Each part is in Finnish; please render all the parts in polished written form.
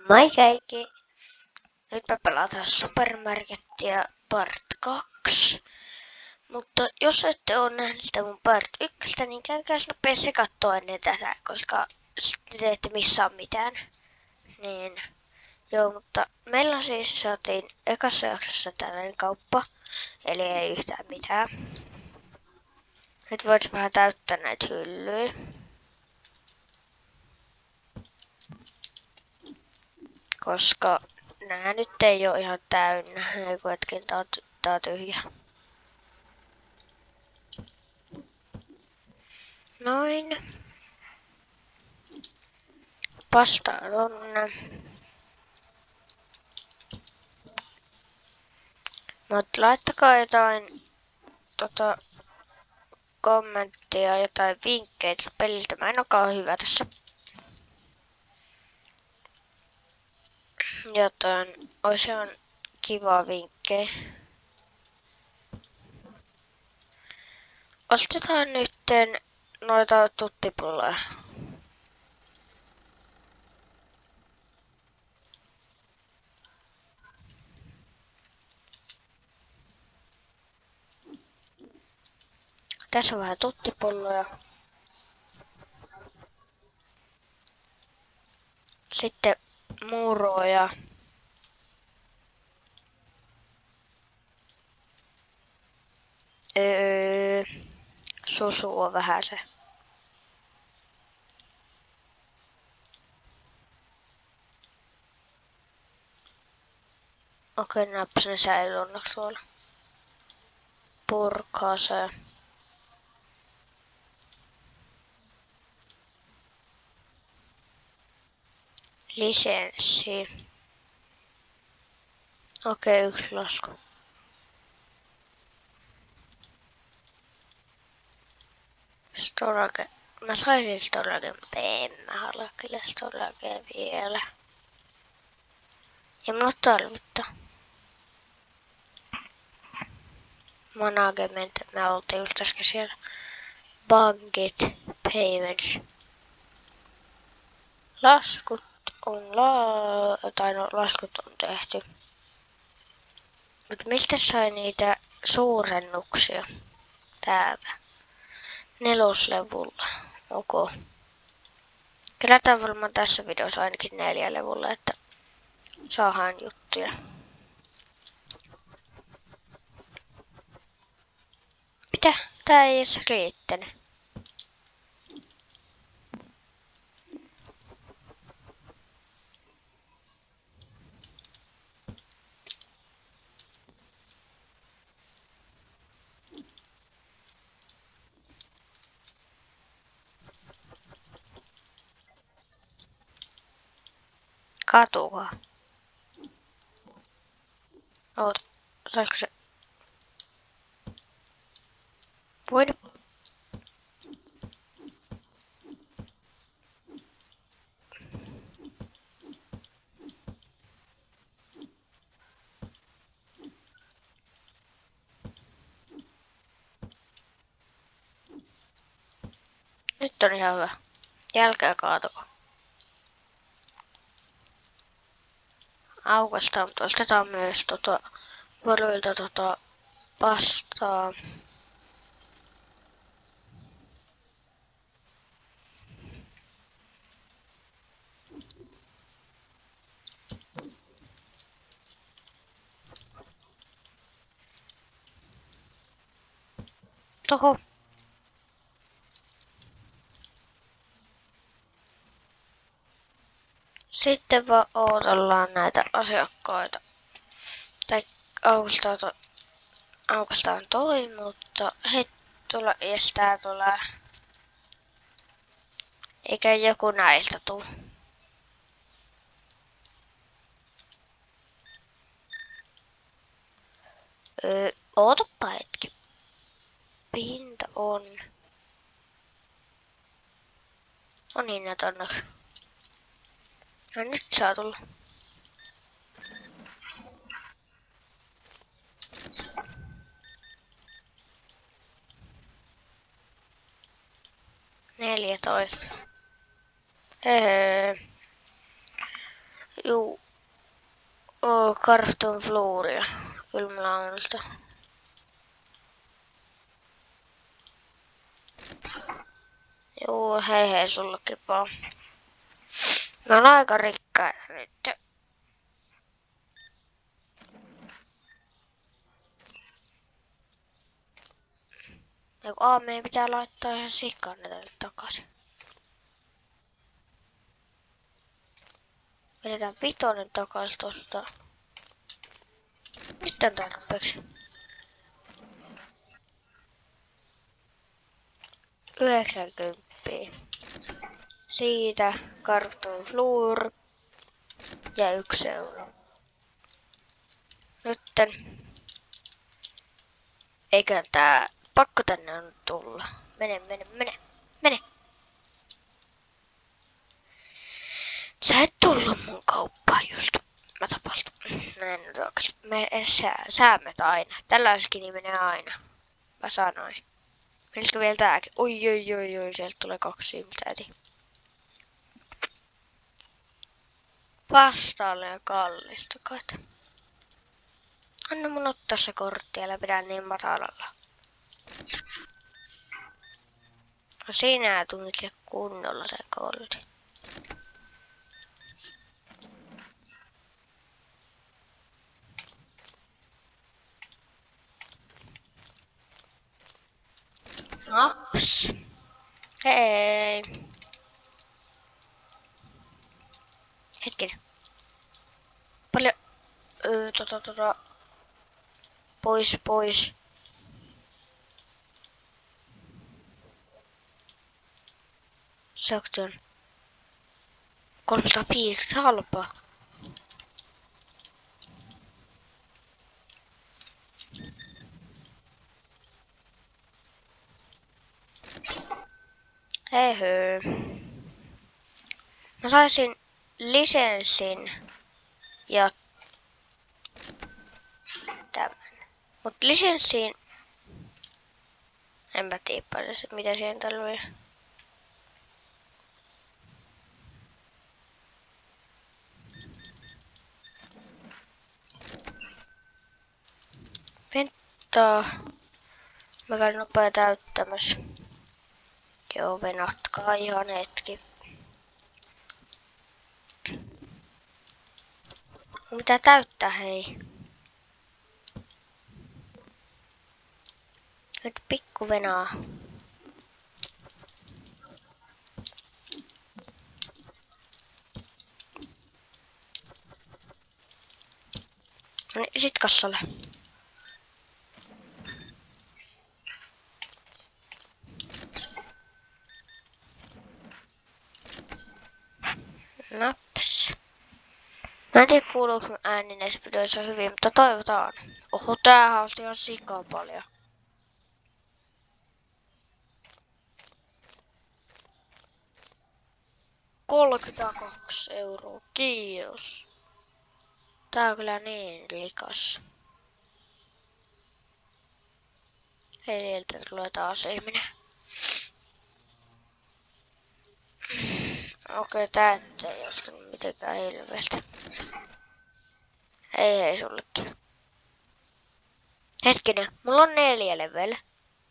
Moi kaikki! Nyt me pelataan Supermarkettia Part 2. Mutta jos ette ole nähnyt sitä mun Part 1, niin käykää nopeasti kattoo ennen tätä, koska sitten te ette missaa mitään. Niin, joo, mutta meillä siis saatiin ekassa jaksossa tällainen kauppa, eli ei yhtään mitään. Nyt voit vähän täyttää näitä hyllyjä. Koska nää nyt ei oo ihan täynnä, eiku hetken tää on tyhjä. Noin. Pastaa tonne. Mut laittakaa jotain kommenttia, jotain vinkkejä peliltä. Mä en olekaan hyvä tässä. Jotain, ois ihan kivaa vinkkejä. Ostetaan nytten noita tuttipulloja. Tässä on vähän tuttipulloja. Sitten muroja. Susu on vähän se. Okei, naps ne säilyy onneksi tuolla. Purkase. Lisenssi. Okei, yksi lasku. Storage. Mä saisin storage, mutta en mä halua kyllä storagea vielä. Ja mulla tarvittaa. Management, me oltiin just äsken siellä. Budget, payments. Laskut on laskut on tehty. Mut mistä sai niitä suurennuksia? Täältä. 4-levulla. Ok. Kerätään varmaan tässä videossa ainakin 4 levulla, että saadaan juttuja. Mitä? Tää ei edes riittänyt. Katua. Oota, saisiko se? Voin. Nyt on ihan hyvä. Jälkeä kaatoko. Aukastaan, mutta ostetaan myös varuilta pastaa. Toho. Sitten vaan odotellaan näitä asiakkaita. Tai aukastaan toi, mutta he tulla estää tulee. Eikä joku näistä tuu. Ootapa hetki. Pinta on. No niin, näitä onneksi. No nyt saa tulla. Juu. Cartoon Flooria. Kyllä mulla on sitä. Juu, hei hei sullekin vaan. Mä oon aika rikkaita nyt. Meidän pitää laittaa ihan sikkaan ne tänne takaisin. Vedetään 5 takaisin tosta. Sitten tarpeeksi. 90. Siitä Cartoon Floor ja 1 euro. Nytten. Eikö tää pakko tänne on tulla? Mene. Sä et tullut mun kauppaan just. Mä tapastun. Näin me säämät aina. Tällaiskin menee aina. Mä sanoin. Meneekö vielä tääkin? Oi, sieltä tulee 2 silmääti. Vastaalle ja kallista kai. Anna mun ottaa se kortti, älä pidä niin matalalla. No sinä tunnit kunnolla sen kortin. Naps. Hei. Hetkinen. Paljon... Pois. Section. 350 halpaa. Hei. Mä saisin lisenssin ja tämän. Mut lisenssiin... En mä tiedä paljon, mitä siihen tarvii. Venttaa. Mä käyn nopea täyttämässä. Joo, venatkaa ihan hetki. Mitä täyttää, hei? Nyt pikku venaa. No niin, sit kassalle. Naps. Mä en tiedä kuuluuko mun ääni näissä videoissa hyvin, mutta toivotaan. Oho, täähän on ihan sikaa paljon. €32. Kiitos. Tää on kyllä niin likas. Hei, niiltä tulee taas ihminen. Okei, tää nyt ei ostanut mitenkään hirveästi. Hei sullekin. Hetkinen, mulla on 4 level.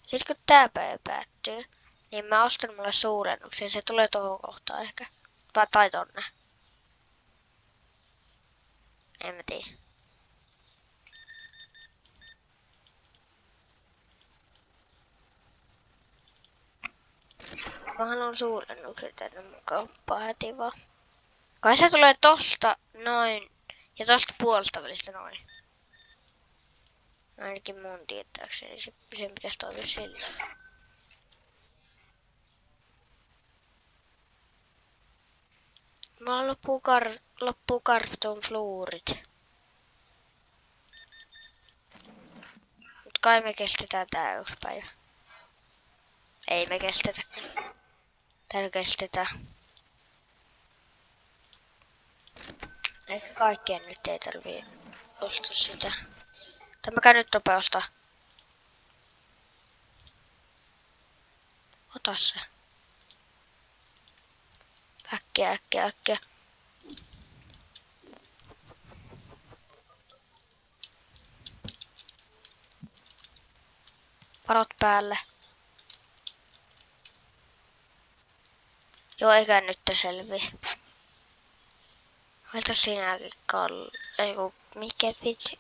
Siis kun tää päivä päättyy, niin mä ostan mulle suurennuksen. Se tulee tohon kohtaan ehkä. Tai tonne. En mä tiedä. Mä haluan suurennuksen tänne mun kauppaan heti vaan. Kai se tulee tosta noin. Ja tosta puolesta välistä noin. Ainakin mun tietääkseni sen pitäisi toimia sillä. Mulla loppuu Cartoon Floorit. Mut kai me kestetään tää 1 päivä. Ei me kestetä. Täällä kestetään. Ehkä kaikkien nyt ei tarvii ostaa sitä. Tai mä käyn nyt nopea ostaa. Ota se. Äkkiä. Valot päälle. Joo, eikä nyt selviä. Miltä sinäkin eiku, mikä vitsi?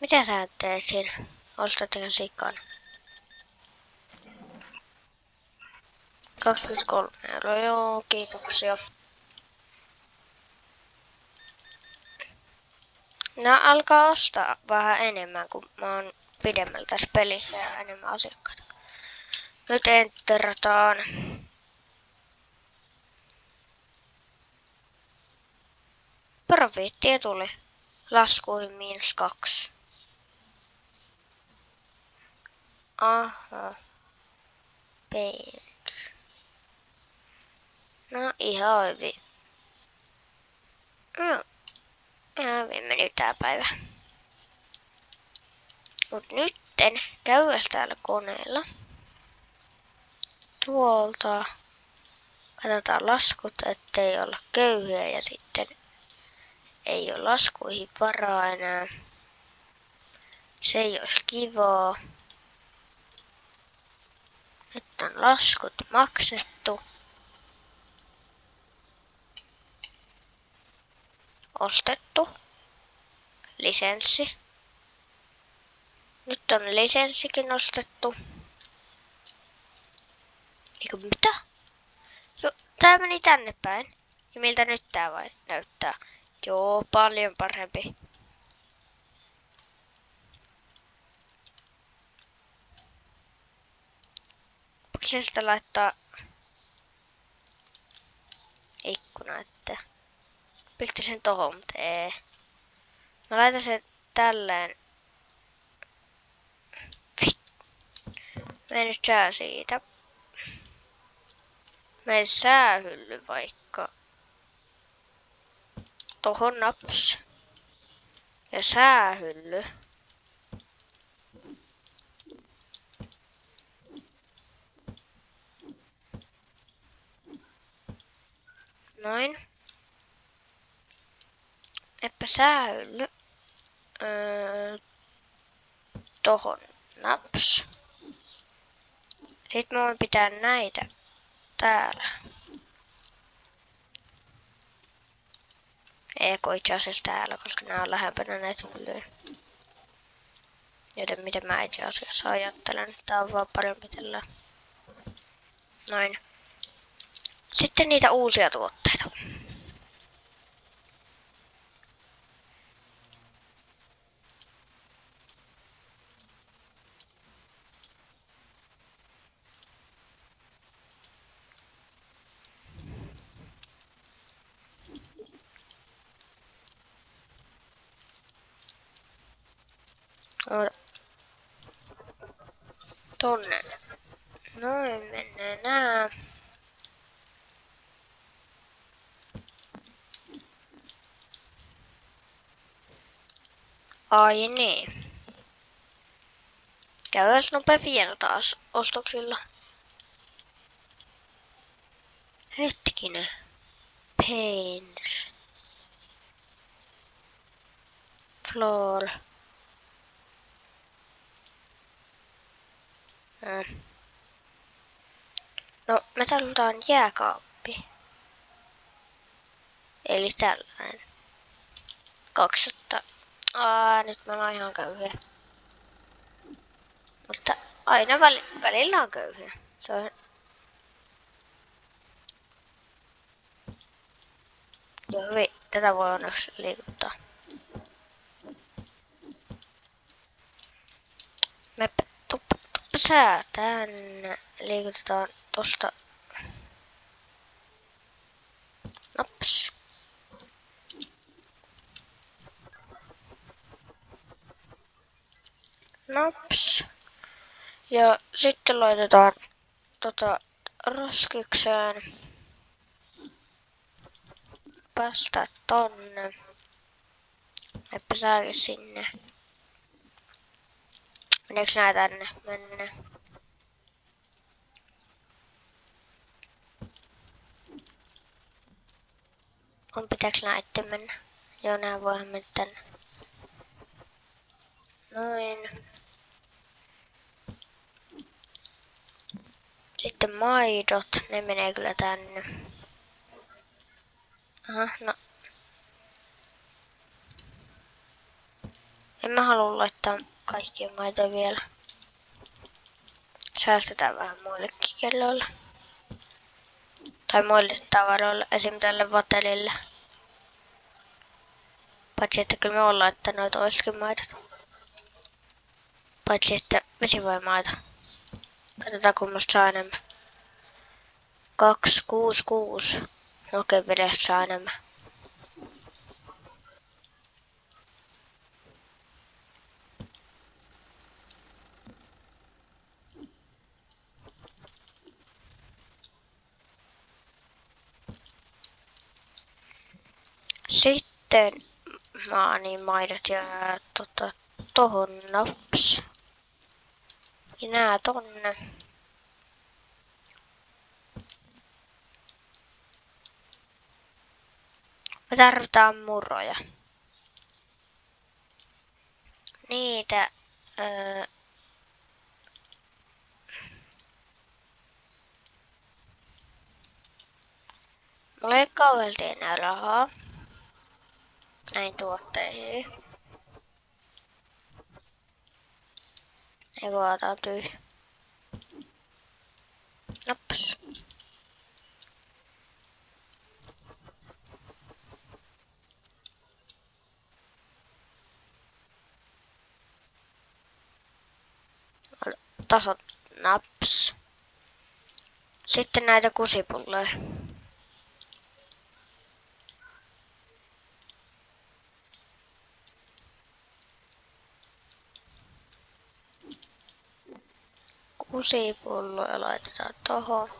Mitä sä teet siinä? Ostat ihan sikana. 23 €, joo, kiitoksia. No alkaa ostaa vähän enemmän, kun mä oon pidemmällä tässä pelissä ja enemmän asiakkaita. Nyt enterataan. Profiittia tuli. Laskuihin -2. Aha. Paint. No ihan hyvin. No, ihan hyvin meni tää päivä. Mut nytten käydään täällä koneella. Tuolta. Katsotaan laskut, ettei olla köyhiä ja sitten ei ole laskuihin varaa enää. Se ei olisi kivaa. Nyt on laskut maksettu. Ostettu. Lisenssi. Nyt on lisenssikin ostettu. Eikö mitä? Joo, tää meni tänne päin. Ja miltä nyt tää vai näyttää? Joo, paljon parempi. Pitäisi sitä laittaa ikkuna, että piltti sen tohon, mutta ei. Mä laitan sen tälleen. Mene nyt sää siitä. Mene säähylly vaikka. Tohon naps. Ja säähylly. Noin. Eppä säähylly. Tohon naps. Sitten mä voin pitää näitä täällä. Eikö itse asiassa täällä, koska nämä on lähempänä näitä hyllyjä. Joten miten mä itse asiassa ajattelen, tää on vaan parempi tällä. Noin. Sitten niitä uusia tuotteita. Tonne. Noin menee nää. Ai niin. Käydään nopea vielä taas ostoksilla. Hetkinen. Paints. Floor. No, me tarvitaan jääkaappi. Eli tällainen. 200. Nyt mä oon ihan köyhiä. Mutta aina välillä on köyhiä. Se on... Joo, hyvin. Tätä voi onneksi liikuttaa. Tuppa sää tänne. Liikutetaan tosta. Naps. Naps. Ja sitten laitetaan roskikseen. Päästä tonne. Eppä sääkin sinne. Meneekö nää tänne? Menne. Mun pitääks näitten mennä? Joo, nää voihan mennä tänne. Noin. Sitten maidot, ne menee kyllä tänne. Aha, no. En mä halua laittaa kaikkia maitoja vielä. Säästetään vähän muillekin kelloille. Tai muille tavaroille, esim. Tälle vatelille. Paitsi että kyllä me ollaan laittanut noita toisetkin maidot. Paitsi että vesivoimaita. Katsotaan kummasta saa enemmän. 2, 6, 6. Okei, vedestä saa enemmän. Sitten niin maidot ja tohon naps. Ja nää tonne. Me tarvitaan muroja. Niitä mulla ei kauheasti enää rahaa. Näin tuotteisiin. Ei kun otan tyhjä. Naps. Tasot naps. Sitten näitä kusipulloja. Kusipulloja laitetaan tohon.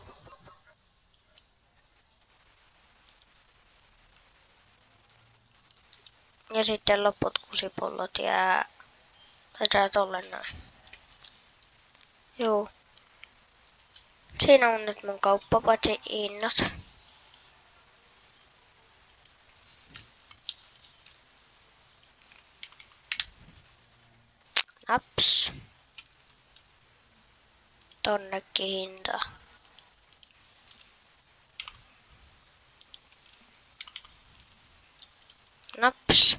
Ja sitten loput kusipullot jää. Laitetaan tolle noin. Juu. Siinä on nyt mun kauppapatsi hinnat. Naps. Tonnekin hinta. Naps.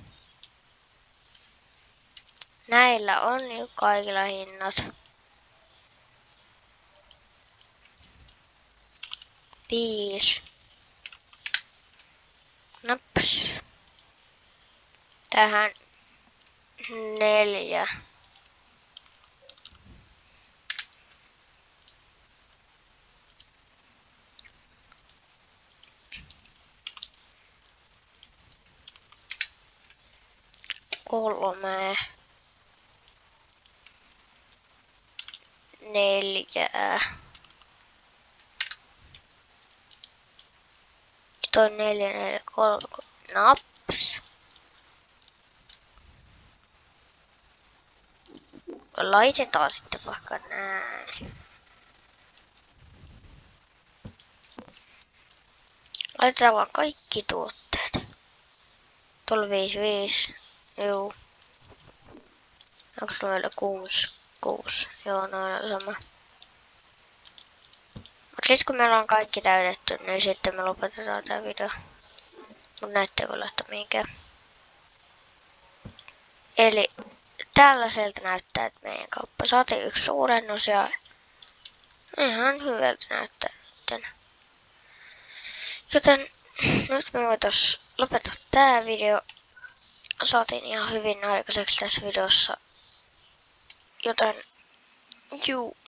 Näillä on jo kaikilla hinnat. 5. Naps. Tähän 4. Kolme. 4. Toi 4, 4, 3. Naps. Laitetaan sitten vaikka näin. Laitetaan vaan kaikki tuotteet. Tuolla 5, 5. Juu. Onko noilla 6? 6. Joo, noilla sama. Mut sit kun meillä on kaikki täytetty, niin sitten me lopetetaan tää video. Mut näitä ei voi laittaa mihinkään. Eli tällaiselta näyttää, että meidän kauppa saatiin yksi suurennus ja ihan hyvältä näyttää nyt. Joten nyt me voitais lopettaa tää video. Saatiin ihan hyvin aikaiseksi tässä videossa. Joten juu.